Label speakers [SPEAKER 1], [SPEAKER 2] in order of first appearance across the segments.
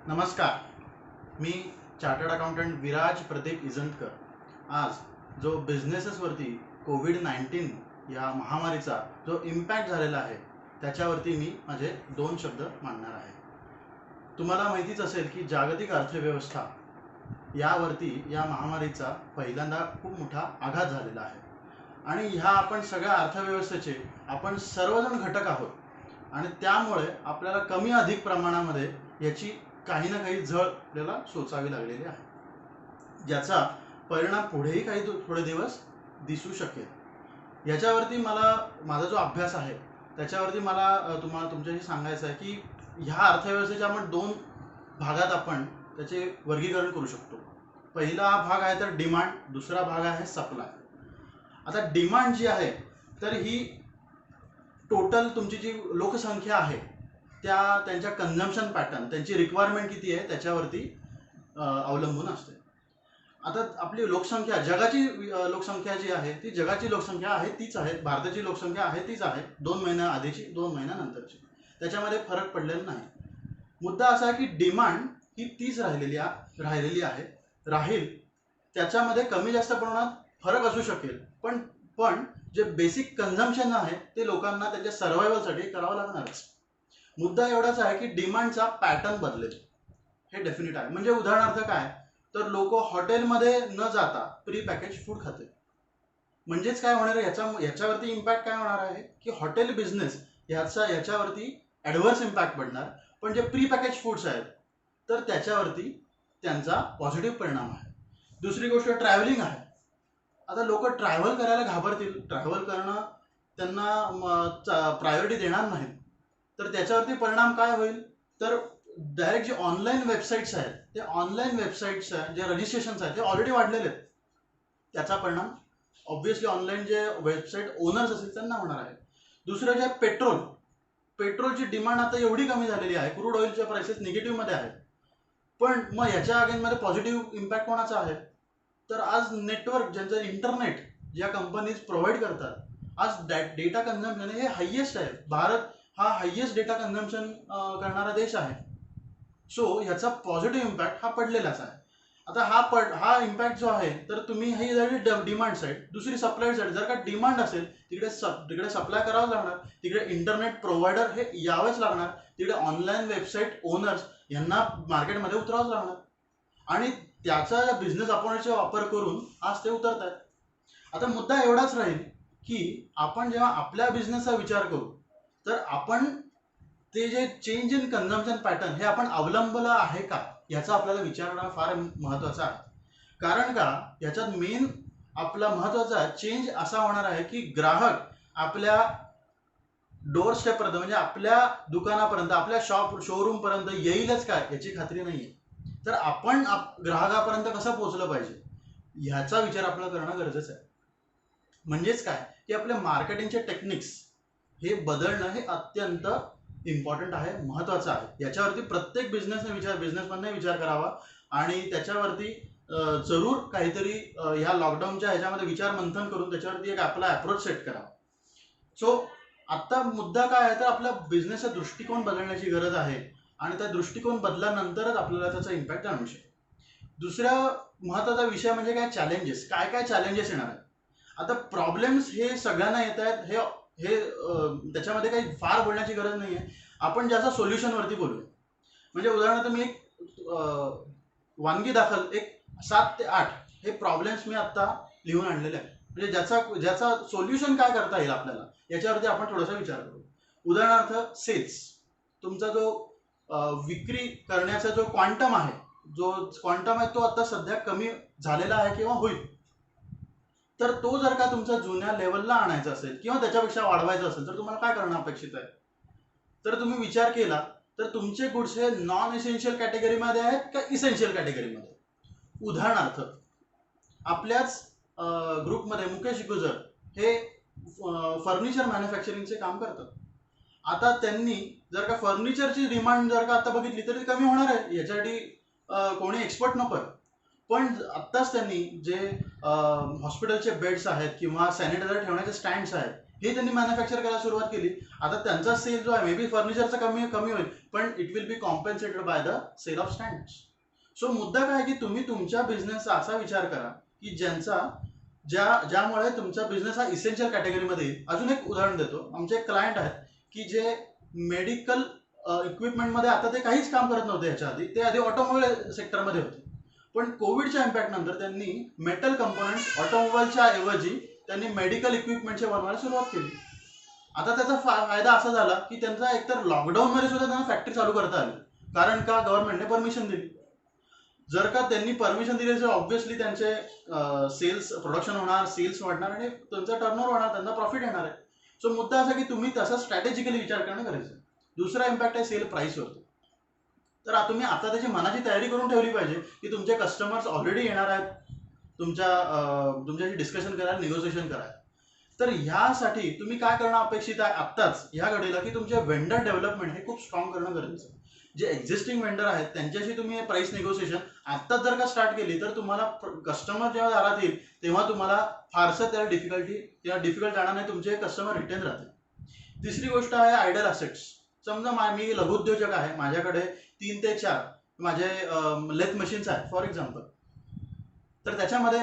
[SPEAKER 1] नमस्कार. मी chartered accountant Viraj Pradeep इजंतकर. आज जो बिझनेसेसवरती कोविड-19 या महामारीचा जो इम्पॅक्ट झालेला आहे त्याच्यावरती मी माझे 2 शब्द मांडणार आहे. तुम्हाला माहितीच असेल की जागतिक अर्थव्यवस्था यावरती या महामारीचा पहिल्यांदा खूप मोठा आघात झालेला आहे आणि ह्या आपण सगळ्या अर्थव्यवस्थेचे आपण सर्वजण घटक आहोत आणि त्यामुळे आपल्याला कमी अधिक प्रमाणामध्ये याची काही ना काही झळ आपल्याला सोसावी लागलेली आहे, ज्याचा परिणाम पुढेही काही थोडे दिवस दिसू शकेल. याच्यावरती मला माझा जो अभ्यास आहे त्याच्यावरती मला तुम्हाला तुमच्याशी सांगायचं आहे की ह्या अर्थव्यवस्थेच्या आपण 2 भागात आपण त्याचे वर्गीकरण करू शकतो. पहिला भाग आहे तर डिमांड, दुसरा भाग आहे सप्लाय. आता डिमांड जी आहे तर ही टोटल तुमची जी लोकसंख्या आहे त्यांच्या कन्झम्पशन पॅटर्न, त्यांची रिक्वायरमेंट किती आहे त्याच्यावरती अवलंबून असते. आता आपली लोकसंख्या, जगाची लोकसंख्या जी आहे ती जगाची लोकसंख्या आहे तीच आहे, भारताची लोकसंख्या आहे तीच आहे, 2 महिन्या आधीची 2 महिन्यानंतरची, त्याच्यामध्ये फरक पडलेला नाही. मुद्दा असा आहे की डिमांड ही तीच राहिलेली आहे, राहील. त्याच्यामध्ये कमी जास्त प्रमाणात फरक असू शकेल, पण जे बेसिक कन्झम्पशन आहे ते लोकांना त्यांच्या सर्व्हायवलसाठी करावं लागणारच. मुद्दा एवढाच आहे की डिमांडचा पॅटर्न बदलेल, हे डेफिनेट आहे. म्हणजे उदाहरणार्थ काय, तर लोक हॉटेलमध्ये न जाता प्री पॅकेज फूड खाते. म्हणजेच काय होणार आहे, याच्यावरती इम्पॅक्ट काय होणार आहे की हॉटेल बिझनेस याच्यावरती ॲडव्हर्स इम्पॅक्ट पडणार. पण जे प्री पॅकेज फूड्स आहेत तर त्याच्यावरती त्यांचा पॉझिटिव्ह परिणाम आहे. दुसरी गोष्ट ट्रॅव्हलिंग आहे. आता लोक ट्रॅव्हल करायला घाबरतील, ट्रॅव्हल करणं त्यांना प्रायोरिटी देणार नाहीत. तर त्याच्यावरती परिणाम काय होईल, तर डायरेक्ट जे ऑनलाईन वेबसाईट्स आहेत ते ऑनलाईन वेबसाईट्स जे रजिस्ट्रेशन्स आहेत ते ऑलरेडी वाढलेले आहेत, त्याचा परिणाम ऑब्व्हियसली ऑनलाईन जे वेबसाईट ओनर्स असतील त्यांना होणार आहे. दुसरं जे पेट्रोलची डिमांड आता एवढी कमी झालेली आहे, क्रूड ऑइलच्या प्राइसेस निगेटिव्हमध्ये आहेत, पण मग याच्या अगेन्स्टमध्ये पॉझिटिव्ह इम्पॅक्ट कोणाचा आहे, तर आज नेटवर्क, ज्यांचं इंटरनेट ज्या कंपनीज प्रोव्हाइड करतात, आज डेटा कन्झम्पशन हे हायेस्ट आहे. भारत हा हायेस्ट डेटा कन्झम्पशन करणारा देश आहे. सो ह्याचा पॉझिटिव्ह इम्पॅक्ट हा पडलेलाच आहे. आता हा इम्पॅक्ट जो आहे, तर तुम्ही ही झाली डिमांड साईड. दुसरी सप्लाय साईड. जर का डिमांड असेल तिकडे सप्लाय करावं लागणार, तिकडे इंटरनेट प्रोव्हायडर हे यावेच लागणार, तिकडे ऑनलाईन वेबसाईट ओनर्स यांना मार्केटमध्ये उतरावंच लागणार आणि त्याचा बिझनेस अपॉर्च्युनिटीचा वापर करून आज ते उतरत आहेत. आता मुद्दा एवढाच राहील की आपण जेव्हा आपल्या बिझनेसचा विचार करू तर आपण ते जे चेंज इन कन्झम्पशन पॅटर्न हे आपण अवलंबलं आहे का, याचा आपल्याला विचार करणं फार महत्त्वाचं आहे. कारण का, याच्यात मेन आपला महत्त्वाचा चेंज असा होणार आहे की ग्राहक आपल्या डोअर स्टेपपर्यंत, म्हणजे आपल्या दुकानापर्यंत, आपल्या शोरूमपर्यंत येईलच काय याची खात्री नाही आहे. तर आपण ग्राहकापर्यंत कसं पोहोचलं पाहिजे ह्याचा विचार आपल्याला करणं गरजेचं आहे. म्हणजेच काय की आपल्या मार्केटिंगचे टेक्निक्स हे बदलणं हे अत्यंत इम्पॉर्टंट आहे, महत्त्वाचं आहे. याच्यावरती प्रत्येक बिझनेसमॅनने विचार करावा आणि त्याच्यावरती जरूर काहीतरी ह्या लॉकडाऊनच्या ह्याच्यामध्ये विचार मंथन करून त्याच्यावरती एक आपला अप्रोच सेट करावा. सो आत्ता मुद्दा काय आहे, तर आपल्या बिझनेसचा दृष्टिकोन बदलण्याची गरज आहे आणि त्या दृष्टिकोन बदल्यानंतरच आपल्याला त्याचा इम्पॅक्ट जाणवू शकेल. दुसरा महत्त्वाचा विषय म्हणजे काय, चॅलेंजेस. काय चॅलेंजेस येणार आहेत. आता प्रॉब्लेम्स हे सगळ्यांना येत आहेत, हे त्याच्यामध्ये काही फार बोलण्याची गरज नाही आहे. आपण जास्त सोल्युशनवरती बोलूया. म्हणजे उदाहरणार्थ मी एक वानगी दाखल एक 7 ते 8 हे प्रॉब्लेम्स मी आत्ता लिहून आणलेले आहेत. म्हणजे ज्याचा सोल्युशन काय करता येईल आपल्याला याच्यावरती आपण थोडासा विचार करू. उदाहरणार्थ सेल्स. तुमचा जो विक्री करण्याचा जो क्वांटम आहे तो आता सध्या कमी झालेला आहे किंवा होईल. तर तो जर का तुमचा जुन्या लेवलला आणायचा असेल किंवा त्याच्यापेक्षा वाढवायचा असेल तर तुम्हाला काय करणं अपेक्षित आहे, तर तुम्ही विचार केला तर तुमचे गुड्स हे नॉन इसेन्शियल कॅटेगरीमध्ये आहेत का इसेन्शियल कॅटेगरीमध्ये. उदाहरणार्थ आपल्याच ग्रुपमध्ये मुकेश गुजर हे फर्निचर मॅन्युफॅक्चरिंगचे काम करतात. आता त्यांनी जर का फर्निचरची डिमांड जर का आता बघितली तर ती कमी होणार आहे, याच्यासाठी कोणी एक्सपर्ट नको आहे. पण आत्ताच त्यांनी जे हॉस्पिटलचे बेड्स आहेत किंवा सॅनिटायझर ठेवण्याचे स्टँड्स आहेत हे त्यांनी मॅन्युफॅक्चर करायला सुरुवात केली. आता त्यांचा सेल जो आहे मे बी फर्निचरचा कमी कमी होईल, पण it will be compensated by the sale of standards. So मुद्दा काय की तुम्ही तुमच्या बिझनेसचा असा विचार करा की ज्यामुळे तुमचा बिझनेस हा इसेन्शियल कॅटेगरीमध्ये येईल. अजून एक उदाहरण देतो. आमचे एक क्लायंट आहेत की जे मेडिकल इक्विपमेंटमध्ये आता ते काहीच काम करत नव्हते. ह्याच्या आधी ते आधी ऑटोमोबाईल सेक्टरमध्ये होते, पण कोविडच्या इम्पॅक्ट नंतर त्यांनी मेटल कंपोनंट्स ऑटोमोबाईलच्या ऐवजी त्यांनी मेडिकल इक्विपमेंटचे बनवायला सुरुवात केली. आता त्याचा फायदा असा झाला की त्यांचा एकतर लॉकडाऊनमध्ये सुद्धा त्यांना फॅक्टरी चालू करता आली, कारण का गव्हर्नमेंटने परमिशन दिली. जर का त्यांनी परमिशन दिली तर ऑब्व्हियसली त्यांचे सेल्स प्रोडक्शन होणार, सेल्स वाढणार आणि त्यांचा टर्नओव्हर होणार, त्यांना प्रॉफिट येणार आहे. सो मुद्दा असा की तुम्ही तसा स्ट्रॅटेजिकली विचार करणं गरजेचं आहे. दुसरा इम्पॅक्ट आहे सेल प्राईसवरती. तर तुम्ही आता त्याची मनाची तयारी करून ठेवली पाहिजे की तुमचे कस्टमर्स ऑलरेडी येणार आहेत तुमच्याशी डिस्कशन करायला, निगोसिएशन करायला. तर ह्यासाठी तुम्ही काय करणं अपेक्षित आहे आत्ताच ह्या घडीला की तुमचे वेंडर डेव्हलपमेंट हे खूप स्ट्रॉंग करणं गरजेचं आहे. जे एक्झिस्टिंग वेंडर आहेत त्यांच्याशी तुम्ही प्राइस निगोसिएशन आत्ताच जर का स्टार्ट केली तर तुम्हाला कस्टमर जेव्हा दारात येईल तेव्हा तुम्हाला फारसं त्याला डिफिकल्ट जाणार नाही, तुमचे कस्टमर रिटेन राहतील. तिसरी गोष्ट आहे आयडल असेट्स. समजा मी लघुउद्योजक आहे, माझ्याकडे 3 ते 4 माझे लेथ मशीन्स आहेत फॉर एक्झाम्पल. तर त्याच्यामध्ये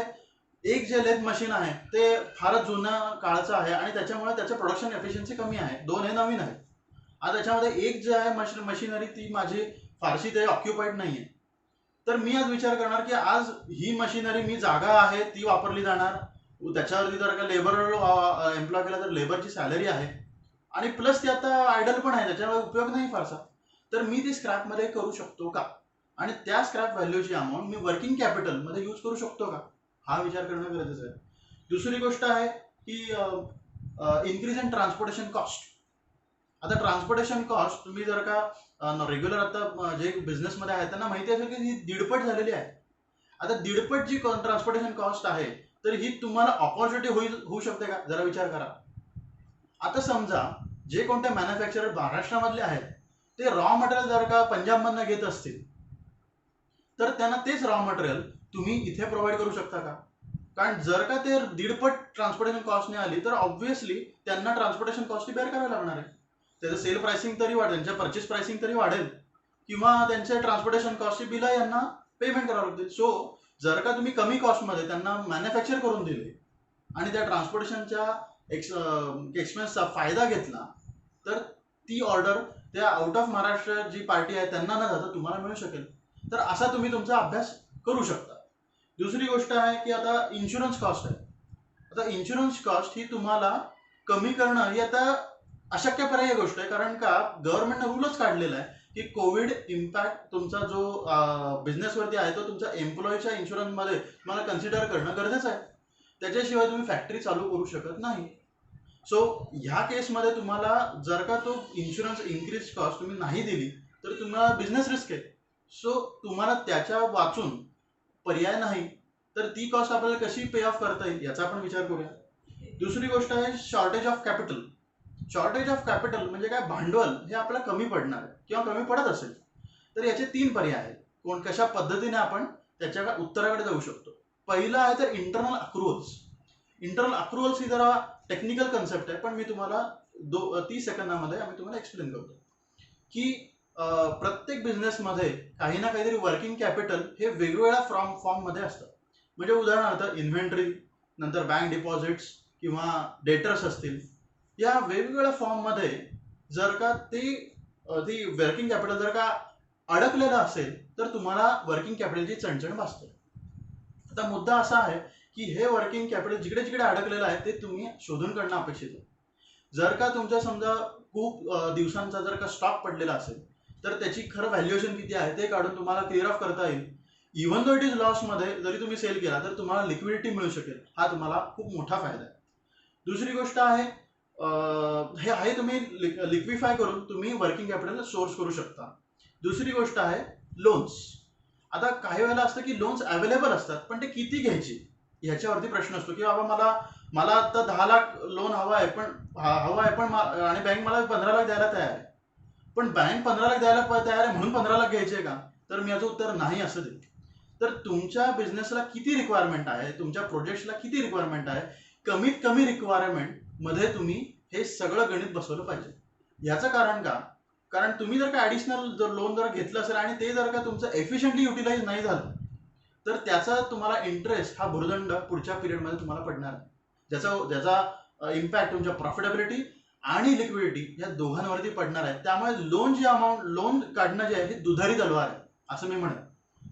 [SPEAKER 1] एक जे लेथ मशीन आहे ते फारच जुनं काळाचं आहे आणि त्याच्यामुळे त्याचं प्रोडक्शन एफिशियन्सी कमी आहे. 2 हे नवीन आहे. आता त्याच्यामध्ये एक जे आहे मशिनरी ती माझी फारशी ते ऑक्युपाईड नाही आहे. तर मी आज विचार करणार की आज ही मशिनरी मी जागा आहे ती वापरली जाणार, त्याच्यावरती जर का लेबर एम्प्लॉय केला तर लेबरची सॅलरी आहे आणि प्लस ती आता आयडल पण आहे, त्याच्यामुळे उपयोग नाही फारसा. तर मी ती स्क्रॅपमध्ये करू शकतो का आणि त्या स्क्रॅप व्हॅल्यूची अमाऊंट मी वर्किंग कॅपिटलमध्ये यूज करू शकतो का, हा विचार करणं गरजेचं आहे. दुसरी गोष्ट आहे की इन्क्रीज इन ट्रान्सपोर्टेशन कॉस्ट. आता ट्रान्सपोर्टेशन कॉस्ट तुम्ही जर का रेग्युलर आता जे बिझनेसमध्ये आहे त्यांना माहिती असेल की ही 1.5 झालेली आहे. आता 1.5 जी ट्रान्सपोर्टेशन कॉस्ट आहे तर ही तुम्हाला ऑपॉर्च्युनिटी होऊ शकते का, जरा विचार करा. आता समजा जे कोणते मॅन्युफॅक्चरर महाराष्ट्रामधले आहेत ते रॉ मटेरियल जर का पंजाबमधनं घेत असतील तर त्यांना तेच रॉ मटेरियल तुम्ही इथे प्रोव्हाइड करू शकता का? कारण जर का ते 1.5 ट्रान्सपोर्टेशन कॉस्टने आली तर ऑब्व्हियसली त्यांना ट्रान्सपोर्टेशन कॉस्ट बेअर करायला लागणार आहे. त्याचं सेल प्राइसिंग तरी वाढेल, त्यांच्या परचेस प्राइसिंग तरी वाढेल किंवा त्यांच्या ट्रान्सपोर्टेशन कॉस्टची बिलं यांना पेमेंट करावं लागतील. सो जर का तुम्ही कमी कॉस्टमध्ये त्यांना मॅन्युफॅक्चर करून दिले आणि त्या ट्रान्सपोर्टेशनच्या एक्सपेन्सचा फायदा घेतला तर ती ऑर्डर त्या आउट ऑफ महाराष्ट्र जी पार्टी आहे त्यांना न जाता तुम्हाला मिळू शकेल. तर असा तुम्ही तुमचा अभ्यास करू शकता. दुसरी गोष्ट आहे की आता इन्शुरन्स कॉस्ट आहे. आता इन्शुरन्स कॉस्ट ही तुम्हाला कमी करणं ही आता अशक्यपर्याय गोष्ट आहे, कारण का गव्हर्नमेंटने रूलच काढलेला आहे की कोविड इम्पॅक्ट तुमचा जो बिझनेसवरती आहे तो तुमच्या एम्प्लॉईच्या इन्शुरन्समध्ये तुम्हाला कन्सिडर करणं गरजेचं आहे. त्याच्याशिवाय तुम्ही फॅक्टरी चालू करू शकत नाही. सो ह्या केसमध्ये तुम्हाला जर का तो इन्शुरन्स इन्क्रीज कॉस्ट तुम्ही नाही दिली तर तुम्हाला बिझनेस रिस्क आहे. सो तुम्हाला त्याच्या वाचून पर्याय नाही, तर ती कॉस्ट आपल्याला कशी पे ऑफ करता येईल याचा आपण विचार करूया. दुसरी गोष्ट आहे shortage of capital. Shortage of capital म्हणजे काय, भांडवल हे आपल्याला कमी पडणार आहे किंवा कमी पडत असेल तर याचे 3 पर्याय आहेत. कशा पद्धतीने आपण त्याच्या उत्तराकडे जाऊ शकतो. पहिला आहे तर इंटरनल अक्रुअल्स. इंटरनल अक्रुअल्स ही जरा टेक्निकल कन्सेप्ट आहे, पण मी तुम्हाला 30 सेकंदामध्ये आम्ही तुम्हाला एक्सप्लेन करतो की प्रत्येक बिझनेसमध्ये काही ना काहीतरी वर्किंग कॅपिटल हे वेगवेगळ्या फॉर्ममध्ये असतं. म्हणजे उदाहरणार्थ इन्व्हेंटरी, नंतर बँक डिपॉझिट्स किंवा डेटर्स असतील, या वेगवेगळ्या फॉर्ममध्ये जर का ती वर्किंग कॅपिटल जर का अडकलेलं असेल तर तुम्हाला वर्किंग कॅपिटलची चणचण भासते. आता मुद्दा असा आहे की हे वर्किंग कॅपिटल जिकडे जिकडे अडकलेलं आहे ते तुम्ही शोधून काढणं अपेक्षित आहे. जर का तुमच्या समजा खूप दिवसांचा जर का स्टॉक पडलेला असेल तर त्याची खरं व्हॅल्युएशन किती आहे ते काढून तुम्हाला क्लिअर ऑफ करता येईल. इव्हन दो इट इज लॉसमध्ये जरी तुम्ही सेल केला तर तुम्हाला लिक्विडिटी मिळू शकेल. हा तुम्हाला खूप मोठा फायदा आहे. दुसरी गोष्ट आहे हे तुम्ही लिक्विफाय करून तुम्ही वर्किंग कॅपिटल सोर्स करू शकता. दुसरी गोष्ट आहे लोन्स. आता काही वेळेला असतं की लोन्स अवेलेबल असतात पण ते किती घ्यायची ह्याच्यावरती प्रश्न असतो की बाबा मला आता 10 लाख लोन हवा आहे पण आणि बँक मला 15 लाख द्यायला तयार आहे, पण बँक 15 लाख द्यायला तयार आहे म्हणून 15 लाख घ्यायचे का, तर मी याचं उत्तर नाही असं देईल. तर तुमच्या बिझनेसला किती रिक्वायरमेंट आहे, तुमच्या प्रोजेक्ट्सला किती रिक्वायरमेंट आहे, कमीत कमी रिक्वायरमेंट मध्ये तुम्ही हे सगळं गणित बसवलं पाहिजे. याचं कारण का, कारण तुम्ही जर का ॲडिशनल जर लोन जर घेतलं असेल आणि ते जर का तुमचं एफिशियंटली युटिलाइज नाही झालं, तर त्याचा तुम्हाला इंटरेस्ट हा भुर्दंड पुढच्या पिरियडमध्ये तुम्हाला पडणार आहे, ज्याचा इम्पॅक्ट तुमच्या प्रॉफिटेबिलिटी आणि लिक्विडिटी या दोघांवरती पडणार आहे. त्यामुळे लोन काढणं जे आहे हे दुधारी तलवार आहे असं मी म्हणेन.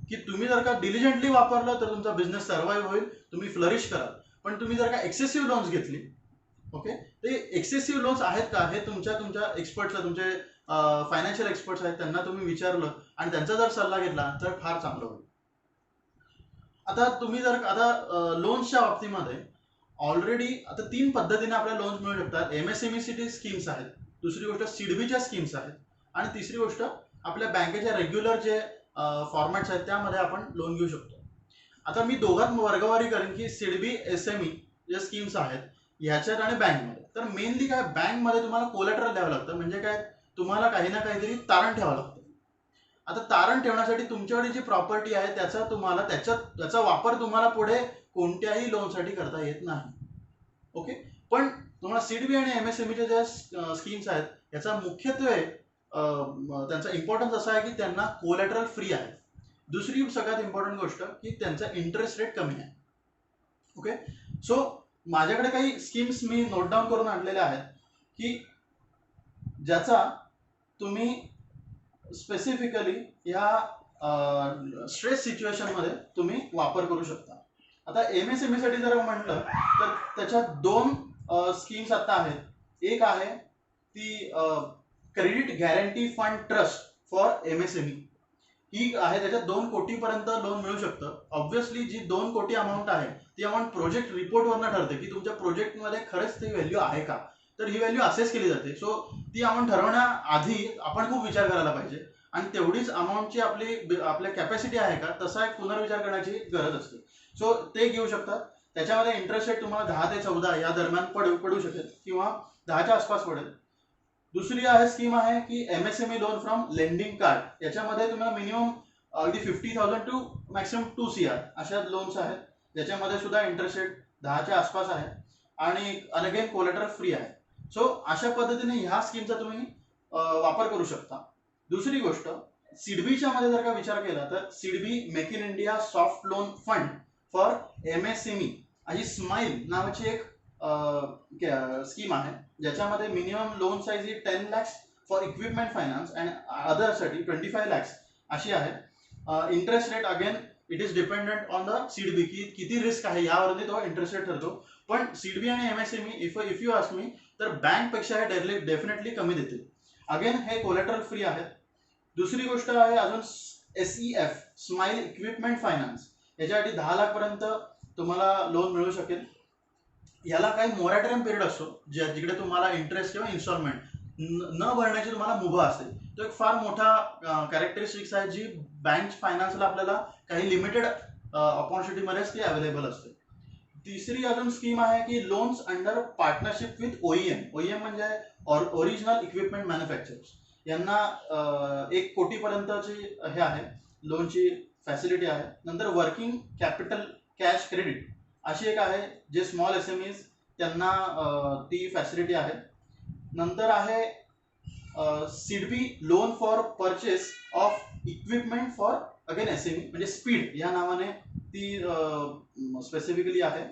[SPEAKER 1] की तुम्ही जर का डिलिजंटली वापरलं तर तुमचा बिझनेस सर्व्हाइव्ह होईल, तुम्ही फ्लरिश कराल. पण तुम्ही जर का एक्सेसिव्ह लोन्स घेतली, ओके, ते एक्सेसिव्ह लोन्स आहेत का हे तुमच्या एक्सपर्ट्सला, तुमचे फायनान्शियल एक्सपर्ट्स आहेत त्यांना तुम्ही विचारलं आणि त्यांचा जर सल्ला घेतला तर फार चांगलं होईल. आता तुम्ही जर आता लोन्सच्या बाबतीमध्ये ऑलरेडी आता 3 पद्धतीने आपल्याला लोन्स मिळू शकतात. MSME स्कीम्स आहेत, दुसरी गोष्ट सिडबीच्या स्कीम्स आहेत आणि तिसरी गोष्ट आपल्या बँकेच्या रेग्युलर जे फॉर्मॅट्स आहेत त्यामध्ये आपण लोन घेऊ शकतो. आता मी दोघात वर्गवारी करेन की सिडबी SME जे स्कीम्स आहेत ह्याच्यात आणि बँकमध्ये. तर मेनली काय, बँकमध्ये तुम्हाला कोलॅटरल द्यावं लागतं, म्हणजे काय, तुम्हाला काही ना काहीतरी तारण ठेवावं लागतं. आता तारण ठेवण्यासाठी तुमच्याकडे जी प्रॉपर्टी आहे त्याचा वापर तुम्हाला पुढे कोणत्याही लोनसाठी करता येत नाही. ओके, पण तुम्हाला सीडबी आणि MSMEच्या ज्या स्कीम्स आहेत याचा मुख्यत्वे त्यांचा इम्पॉर्टन्स असा आहे की त्यांना कोलॅटरल फ्री आहे. दुसरी सगळ्यात इम्पॉर्टंट गोष्ट की त्यांचा इंटरेस्ट रेट कमी आहे. ओके, सो माझ्याकडे काही स्कीम्स मी नोट डाऊन करून आणलेल्या आहेत की ज्याचा तुम्ही स्पेसिफिकली या स्ट्रेस सिच्युएशनमध्ये तुम्ही वापर करू शकता. आता MSME साठी जर म्हटलं तर त्याच्यात 2 स्कीम्स आता आहेत. एक आहे ती credit guarantee fund trust for MSME. ही आहे, त्याच्यात 2 कोटीपर्यंत लोन मिळू शकतं. ऑब्व्हियसली जी 2 कोटी अमाऊंट आहे ती अमाऊंट प्रोजेक्ट रिपोर्टवरनं ठरते की तुमच्या प्रोजेक्टमध्ये खरंच ती व्हॅल्यू आहे का, तर ही व्हॅल्यू असेस केली जाते. सो ती अमाऊंट ठरवण्याआधी आपण खूप विचार करायला पाहिजे आणि तेवढीच अमाऊंटची आपल्या कॅपॅसिटी आहे का तसा एक पुनर्विचार करण्याची गरज असते. सो ते घेऊ शकतात. त्याच्यामध्ये इंटरेस्ट रेट तुम्हाला 10 ते 14 या दरम्यान पडू शकेल किंवा 10च्या आसपास पडेल. दुसरी स्कीम आहे की MSME loan from lending card. याच्यामध्ये तुम्हाला मिनिमम अगदी 50,000 टू मॅक्सिमम 2 CR अशा लोन्स आहेत, ज्याच्यामध्ये सुद्धा इंटरेस्ट रेट 10च्या आसपास आहे आणि अगेन कोलॅटरल फ्री आहे. सो अशा पद्धतीने ह्या स्कीमचा तुम्ही वापर करू शकता. दुसरी गोष्ट, सिडबीच्या मध्ये जर का विचार केला तर SIDBI make in India soft loan fund for MSME अशी स्माइल नावाची एक स्कीम आहे, ज्याच्यामध्ये मिनिमम लोन साईज ही 10 lakhs for equipment finance and अदरसाठी 25 lakhs अशी आहे. Interest rate again it is dependent on the SIDBI की किती रिस्क आहे यावरती तो इंटरेस्ट रेट ठरतो. पण सिडबी आणि MSME if you ask me तर बँकपेक्षा हे डेफिनेटली कमी देतील. अगेन हे कोलॅटरल फ्री आहेत. दुसरी गोष्ट आहे अजून SEF स्माइल इक्विपमेंट फायनान्स. याच्यासाठी 10 लाख पर्यंत तुम्हाला लोन मिळू शकेल. याला काही मोरॅटोरियम पिरियड असतो जिकडे तुम्हाला इंटरेस्ट किंवा इन्स्टॉलमेंट न भरण्याची तुम्हाला मुभा असते. तो एक फार मोठा कॅरेक्टरिस्टिक्स आहे जी बँक फायनान्सला आपल्याला काही लिमिटेड ऑपॉर्च्युनिटीमध्येच ती अवेलेबल असते. तिसरी अजून स्कीम आहे की loans under partnership with OEM म्हणजे ओरिजिनल इक्विपमेंट मॅन्युफॅक्चरर्स. यांना 1 कोटीपर्यंतची हे आहे लोनची फॅसिलिटी आहे. नंतर वर्किंग कॅपिटल कॅश क्रेडिट अशी एक आहे जे स्मॉल SMEs त्यांना ती फॅसिलिटी आहे. नंतर आहे SIDBI loan for purchase of equipment for again SME म्हणजे स्पीड या नावाने ती स्पेसिफिकली आहे.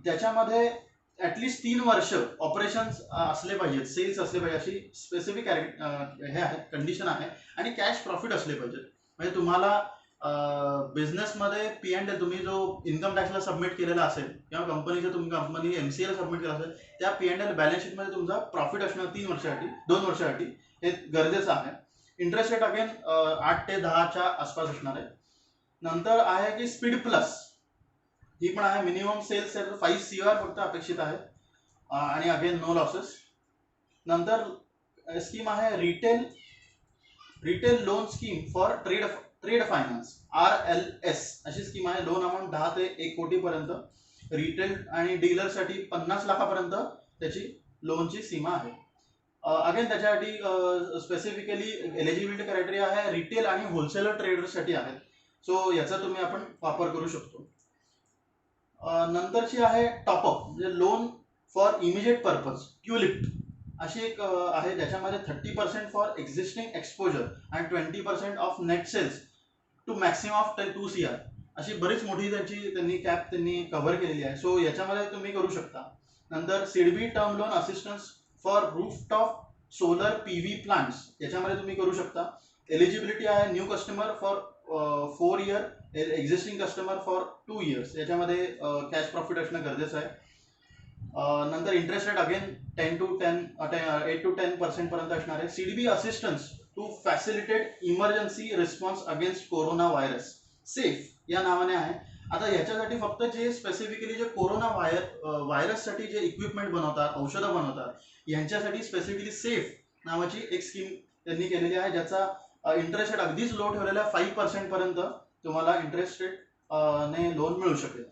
[SPEAKER 1] त्याच्यामध्ये ॲटलिस्ट 3 वर्ष ऑपरेशन्स असले पाहिजेत, सेल्स असले पाहिजे अशी स्पेसिफिक हे आहे, कंडिशन आहे. आणि कॅश प्रॉफिट असले पाहिजेत. म्हणजे तुम्हाला बिझनेसमध्ये P&L तुम्ही जो इन्कम टॅक्सला सबमिट केलेला असेल किंवा कंपनी MCL सबमिट केला असेल त्या P&L बॅलन्स शीटमध्ये तुमचा प्रॉफिट असणं 2 वर्षासाठी हे गरजेचं आहे. इंटरेस्ट रेट अगेन 8 ते 10च्या आसपास असणार आहे. नंतर आहे की स्पीड प्लस, ही पण आहे. मिनिमम सेल्स 5 CR फक्त अपेक्षित आहे आणि अगेन नो लॉसेस. नंतर स्कीम आहे retail loan scheme for trade finance RLS अशी स्कीम आहे. लोन अमाऊंट 10 ते 1 कोटीपर्यंत. रिटेल आणि डीलरसाठी 50 लाखापर्यंत त्याची लोनची सीमा आहे. अगेन त्याच्यासाठी स्पेसिफिकली एलिजिबिलिटी क्रायटेरिया आहे रिटेल आणि होलसेलर ट्रेडर्ससाठी आहे. सो याचा तुम्ही आपण वापर करू शकतो. नंतरची आहे टॉपअप म्हणजे लोन फॉर इमिजिएट पर्पज, क्यूलिप्ट अशी एक आहे, ज्याच्यामध्ये 30% for existing exposure and 20% of net sales to maximum of 2 CR, अशी बरीच मोठी त्यांनी कॅप त्यांनी कव्हर केलेली आहे. सो याच्यामध्ये तुम्ही करू शकता. नंतर SIDBI term loan assistance for rooftop solar PV plants, याच्यामध्ये तुम्ही करू शकता. एलिजिबिलिटी आहे new customer for 4 year, existing customer for 2 years. याच्यामध्ये कॅश प्रॉफिट असणं गरजेचं आहे. नंतर इंटरेस्ट रेट अगेन 8 to 10% पर्यंत असणार आहे. SIDBI assistance to facilitate emergency response against corona virus, SAFE या नावाने आहे. आता याच्यासाठी फक्त जे स्पेसिफिकली जे कोरोना व्हायरससाठी जे इक्विपमेंट बनवतात, औषधं बनवतात, यांच्यासाठी स्पेसिफिकली सेफ नावाची एक स्कीम त्यांनी केलेली आहे, ज्याचा इंटरेस्ट रेट अगदीच लो ठेवलेला आहे. 5% पर्यंत तुम्हाला इंटरेस्ट रेट ने लोन मिळू शकेल.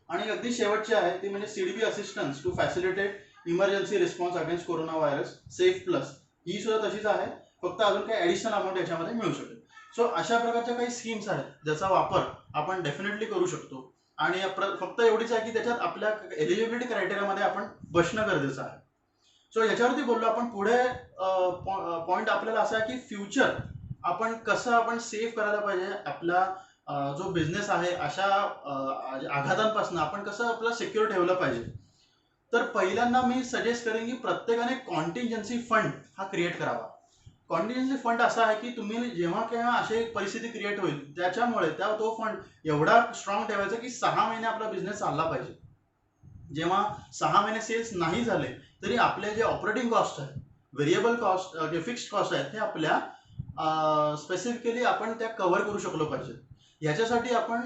[SPEAKER 1] आणि अगदी शेवटची आहे ती म्हणजे SIDBI assistance to facilitate emergency response against corona virus, SAFE plus. ही सुद्धा तशीच आहे, फक्त अजून काही ॲडिशनल अमाऊंट याच्यामध्ये मिळू शकेल. सो अशा प्रकारच्या काही स्कीम्स आहेत ज्याचा वापर आपण डेफिनेटली करू शकतो. आणि फक्त एवढीच आहे की त्याच्यात आपल्या एलिजिबिलिटी क्रायटेरियामध्ये आपण बसणं गरजेचं आहे. सो याच्यावरती बोललो आपण. पुढे पॉईंट आपल्याला असा आहे की फ्युचर आपण कसं आपण सेव्ह करायला पाहिजे. आपला जो बिझनेस आहे अशा आघातांपासून आपण कसं आपलं सिक्युअर ठेवलं पाहिजे. तर पहिल्यांदा मी सजेस्ट करेन की प्रत्येकाने कॉन्टिंजन्सी फंड हा क्रिएट करावा. कॉन्टिंजन्सी फंड असा आहे की तुम्ही जेव्हा केव्हा अशी परिस्थिती क्रिएट होईल, त्याच्यामुळे तो फंड एवढा स्ट्रॉंग ठेवायचा की 6 महिने आपला बिझनेस चालला पाहिजे. जेव्हा 6 महिने सेल्स नाही झाले तरी आपले जे ऑपरेटिंग कॉस्ट आहे, व्हेरिएबल कॉस्ट, जे फिक्स्ड कॉस्ट आहेत, हे आपल्या स्पेसिफिकली आपण त्या कव्हर करू शकलो पाहिजे. याच्यासाठी आपण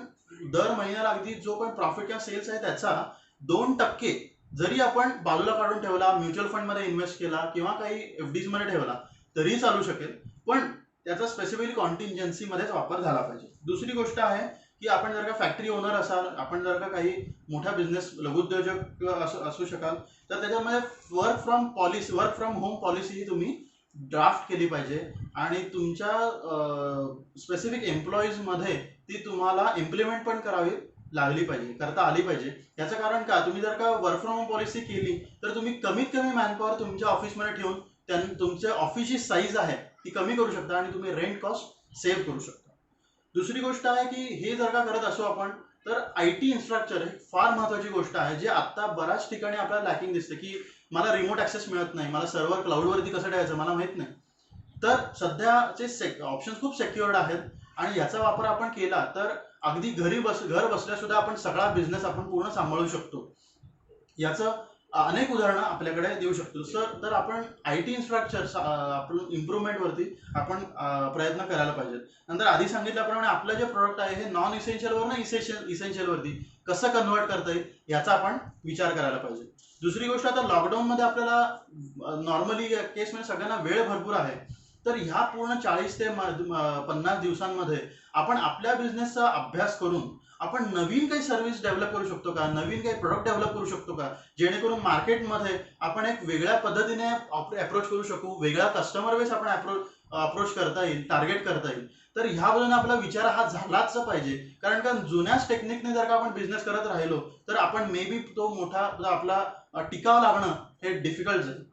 [SPEAKER 1] दर महिन्याला अगदी जो पण प्रॉफिट किंवा सेल्स आहे त्याचा 2% जरी आपण बाजूला काढून ठेवला, म्युच्युअल फंडमध्ये इन्व्हेस्ट केला किंवा काही FDs मध्ये ठेवला तरी चालू शकेल, पण त्याचा स्पेसिफिकली कॉन्टिंजन्सीमध्येच वापर झाला पाहिजे. दुसरी गोष्ट आहे की आपण जर का फॅक्टरी ओनर असाल, आपण जर का काही मोठा बिझनेस लघुउद्योजक असू शकाल, तर त्याच्यामध्ये वर्क फ्रॉम होम पॉलिसी ही तुम्ही ड्राफ्ट केली पाहिजे आणि तुमच्या स्पेसिफिक एम्प्लॉईजमध्ये ती तुम्हाला इम्प्लिमेंट पण करावी करता आली पाहिजे. याचं कारण का, तुम्ही जर का वर्क फ्रॉम होम पॉलिसी केली तर तुम्ही कमीत कमी मॅनपॉवर तुमच्या ऑफिसमध्ये ठेवून तुमच्या ऑफिसची साईज आहे ती कमी करू शकता आणि तुम्ही रेंट कॉस्ट सेव्ह करू शकता. दुसरी गोष्ट आहे की हे जर का करत असो आपण, तर IT इन्फ्रास्ट्रक्चर ही फार महत्वाची गोष्ट आहे, जे आता बऱ्याच ठिकाणी आपल्याला लॅकिंग दिसते की मला रिमोट ॲक्सेस मिळत नाही, मला सर्व्हर क्लाउडवरती कसं ठेवायचं मला माहित नाही. तर सध्याचे ऑप्शन्स खूप सेक्युअर्ड आहेत आणि याचा वापर आपण केला तर अगदी घर बसल्या सुद्धा आपण सगळा बिझनेस आपण पूर्ण सांभाळू शकतो. याचं अनेक उदाहरणं आपल्याकडे देऊ शकतो. तर आपण IT इन्फ्रास्ट्रक्चर आपण इम्प्रूव्हमेंटवरती आपण प्रयत्न करायला पाहिजेत. नंतर आधी सांगितल्याप्रमाणे आपलं जे प्रोडक्ट आहे हे नॉन इसेन्शियलवरनं इसेन्शियलवरती कसं कन्व्हर्ट करता येईल याचा आपण विचार करायला पाहिजे. दुसरी गोष्ट, आता लॉकडाऊनमध्ये आपल्याला नॉर्मली केसमध्ये सगळ्यांना वेळ भरपूर आहे, तर ह्या पूर्ण 40 ते 50 दिवसांमध्ये आपण आपल्या बिझनेसचा अभ्यास करून आपण नवीन काही सर्व्हिस डेव्हलप करू शकतो का, नवीन काही प्रोडक्ट डेव्हलप करू शकतो का, जेणेकरून मार्केटमध्ये आपण एक वेगळ्या पद्धतीने अप्रोच करू शकू, वेगळा कस्टमर बेस आपण अप्रोच करता येईल, टार्गेट करता येईल. तर ह्या बाजूने आपला विचार हा झालाच पाहिजे. कारण का जुन्याच टेक्निकने जर का आपण बिझनेस करत राहिलो तर आपण मे बी तो मोठा आपला टिकाव लागणं हे डिफिकल्ट जाईल.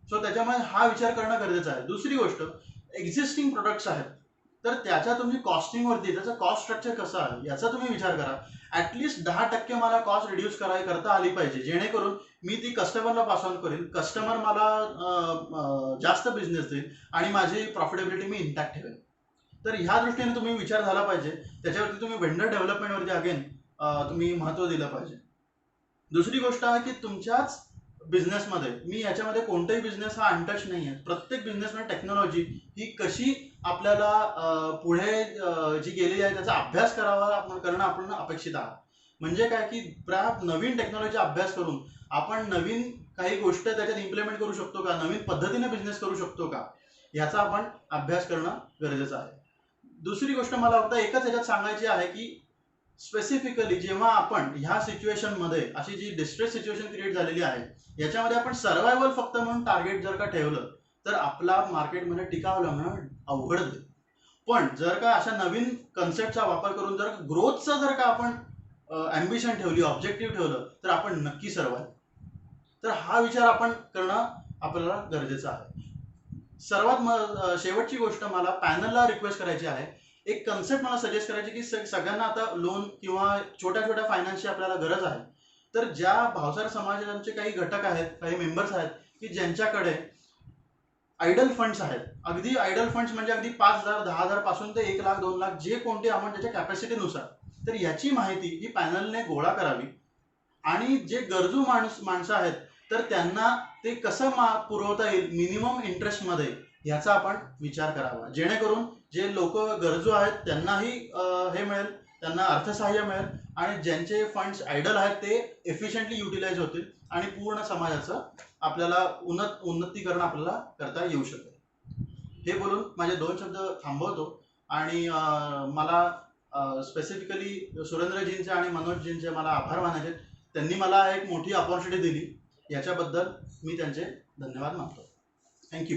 [SPEAKER 1] सो त्याच्यामुळे हा विचार करणं गरजेचं आहे. दुसरी गोष्ट, एक्झिस्टिंग प्रोडक्ट्स आहेत तर त्याच्या तुम्ही कॉस्टिंगवरती त्याचं कॉस्ट स्ट्रक्चर कसं आहे याचा तुम्ही विचार करा. ॲटलिस्ट 10% मला कॉस्ट रिड्यूस करता आली पाहिजे, जेणेकरून मी ती कस्टमरला पास ऑन करेल, कस्टमर मला जास्त बिझनेस देईल आणि माझी प्रॉफिटेबिलिटी मी इंटॅक्ट ठेवेल. तर ह्या दृष्टीने तुम्ही विचार झाला पाहिजे. त्याच्यावरती तुम्ही व्हेंडर डेव्हलपमेंटवरती अगेन तुम्ही महत्त्व दिलं पाहिजे. दुसरी गोष्ट आहे की तुमच्याच बिझनेसमध्ये, मी याच्यामध्ये कोणताही बिझनेस हा अनटच नाही आहे, प्रत्येक बिझनेसमध्ये टेक्नॉलॉजी ही कशी आपल्याला पुढे जी गेलेली आहे त्याचा अभ्यास करणं आपण अपेक्षित आहात. म्हणजे काय की नवीन टेक्नॉलॉजीचा अभ्यास करून आपण नवीन काही गोष्ट त्याच्यात इम्प्लिमेंट करू शकतो का, नवीन पद्धतीने बिझनेस करू शकतो का, याचा आपण अभ्यास करणं गरजेचं आहे. दुसरी गोष्ट मला फक्त एकच याच्यात सांगायची आहे की स्पेसिफिकली जेव्हा आपण ह्या सिच्युएशनमध्ये अशी जी डिस्ट्रेस सिच्युएशन क्रिएट झालेली आहे याच्यामध्ये आपण सर्व्हायव्हल फक्त म्हणून टार्गेट जर का ठेवलं तर आपला मार्केटमध्ये टिकाव लागणं अवघड होईल. पण जर का अशा नवीन कन्सेप्टचा वापर करून जर ग्रोथचं जर का आपण ॲम्बिशन ठेवली, ऑब्जेक्टिव्ह ठेवलं तर आपण नक्की सर्व्हाइव्ह. तर हा विचार आपण करणं आपल्याला गरजेचं आहे. सर्वात शेवटची गोष्ट मला पॅनलला रिक्वेस्ट करायची आहे. एक कन्सेप्ट मला सजेस्ट करायची की सगळ्यांना आता लोन किंवा छोट्या छोट्या फायनान्सची आपल्याला गरज आहे. तर ज्या भावसार समाजाचे काही घटक आहेत, काही मेंबर्स आहेत की ज्यांच्याकडे आयडल फंड्स आहेत, अगदी आयडल फंड्स म्हणजे अगदी 5,000 10,000 पासून ते 1,00,000 2,00,000 जे कोणते अमाऊंट त्याच्या कॅपॅसिटीनुसार, तर याची माहिती ही पॅनलने गोळा करावी. आणि जे गरजू माणसं आहेत तर त्यांना ते कसं पुरवता येईल मिनिमम इंटरेस्टमध्ये, ह्याचा आपण विचार करावा, जेणेकरून जे लोक गरजू आहेत त्यांनाही हे मिळेल, त्यांना अर्थसहाय्य मिळेल आणि ज्यांचे फंड्स आयडल आहेत ते एफिशियंटली युटिलाइज होतील आणि पूर्ण समाजाचं आपल्याला उन्नतीकरण आपल्याला करता येऊ शकेल. हे बोलून माझे 2 शब्द थांबवतो आणि मला स्पेसिफिकली सुरेंद्रजींचे आणि मनोजजींचे मला आभार मानायचे. त्यांनी मला एक मोठी अपॉर्च्युनिटी दिली, याच्याबद्दल मी त्यांचे धन्यवाद मानतो. थँक्यू.